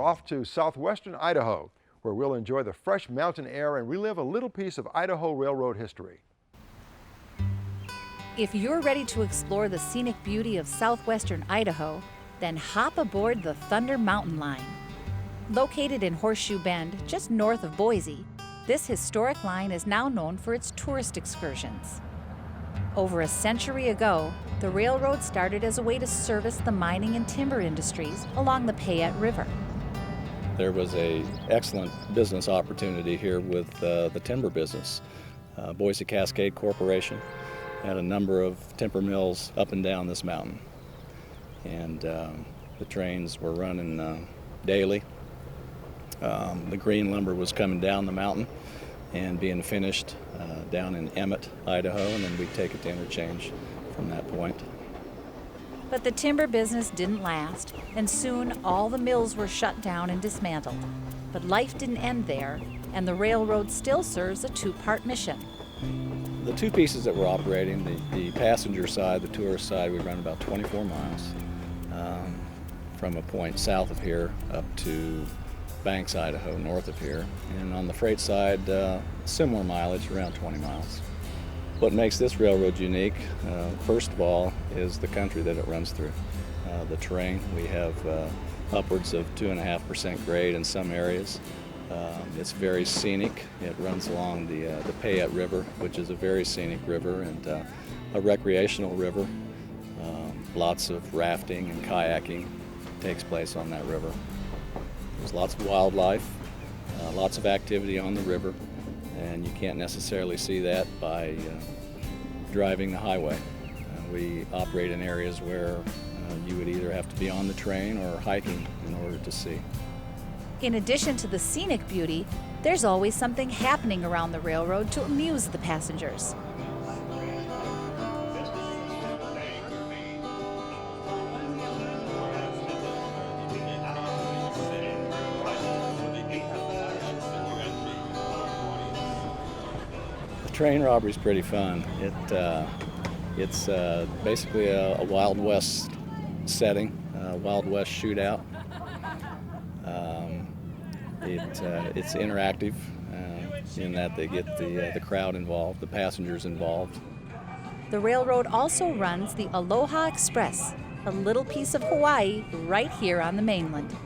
we're off to southwestern Idaho, where we'll enjoy the fresh mountain air and relive a little piece of Idaho Railroad history. If you're ready to explore the scenic beauty of southwestern Idaho, then hop aboard the Thunder Mountain Line. Located in Horseshoe Bend, just north of Boise, this historic line is now known for its tourist excursions. Over a century ago, the railroad started as a way to service the mining and timber industries along the Payette River. There was an excellent business opportunity here with the timber business. Boise Cascade Corporation had a number of timber mills up and down this mountain. And the trains were running daily. The green lumber was coming down the mountain and being finished down in Emmett, Idaho, and then we'd take it to interchange from that point. But the timber business didn't last, and soon all the mills were shut down and dismantled. But life didn't end there, and the railroad still serves a two-part mission. The two pieces that we're operating, the passenger side, the tourist side, we run about 24 miles from a point south of here up to Banks, Idaho, north of here. And on the freight side, similar mileage, around 20 miles. What makes this railroad unique, first of all, is the country that it runs through. The terrain, we have upwards of 2.5% grade in some areas. It's very scenic. It runs along the Payette River, which is a very scenic river and a recreational river. Lots of rafting and kayaking takes place on that river. There's lots of wildlife, lots of activity on the river, and you can't necessarily see that by driving the highway. We operate in areas where you would either have to be on the train or hiking in order to see. In addition to the scenic beauty, there's always something happening around the railroad to amuse the passengers. Train robbery is pretty fun. It's basically a Wild West setting, Wild West shootout. It's interactive in that they get the crowd involved, the passengers involved. The railroad also runs the Aloha Express, a little piece of Hawaii right here on the mainland.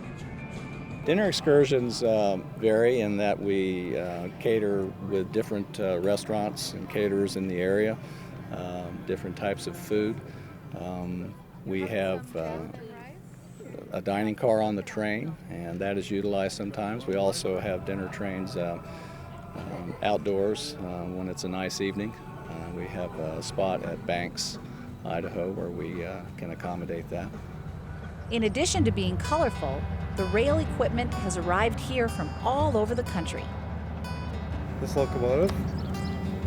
Dinner excursions vary in that we cater with different restaurants and caterers in the area, different types of food. We have a dining car on the train, and that is utilized sometimes. We also have dinner trains outdoors when it's a nice evening. We have a spot at Banks, Idaho, where we can accommodate that. In addition to being colorful, the rail equipment has arrived here from all over the country. This locomotive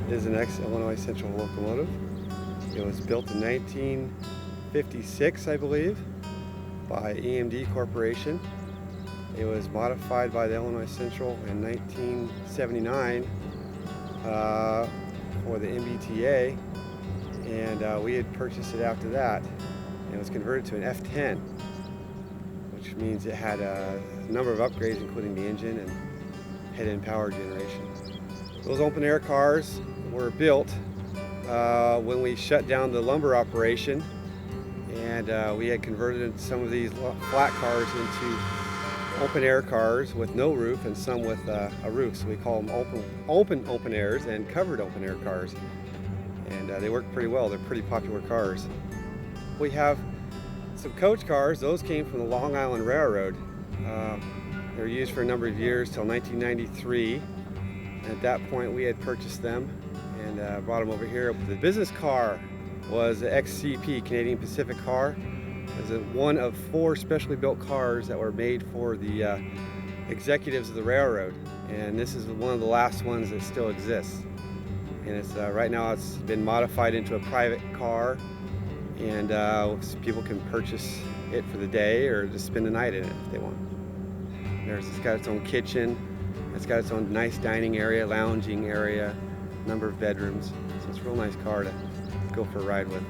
is an ex-Illinois Central locomotive. It was built in 1956, I believe, by EMD Corporation. It was modified by the Illinois Central in 1979 for the MBTA, and we had purchased it after that. And it was converted to an F10, which means it had a number of upgrades, including the engine and head-end power generation. Those open-air cars were built when we shut down the lumber operation, and we had converted some of these flat cars into open-air cars with no roof and some with a roof. So we call them open airs and covered open-air cars. And they work pretty well. They're pretty popular cars. We have some coach cars. Those came from the Long Island Railroad. They were used for a number of years till 1993. And at that point, we had purchased them and brought them over here. The business car was the XCP, Canadian Pacific car. It was one of 4 specially built cars that were made for the executives of the railroad. And this is one of the last ones that still exists. And it's right now it's been modified into a private car, and people can purchase it for the day or just spend the night in it if they want. It's got its own kitchen, it's got its own nice dining area, lounging area, number of bedrooms. So it's a real nice car to go for a ride with.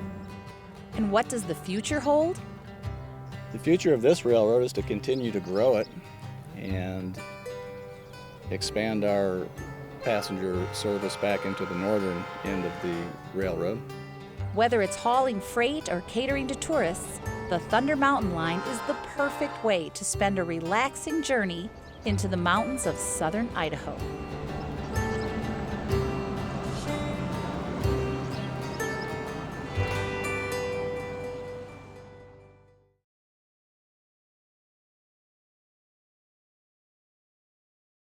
And what does the future hold? The future of this railroad is to continue to grow it and expand our passenger service back into the northern end of the railroad. Whether it's hauling freight or catering to tourists, the Thunder Mountain Line is the perfect way to spend a relaxing journey into the mountains of southern Idaho.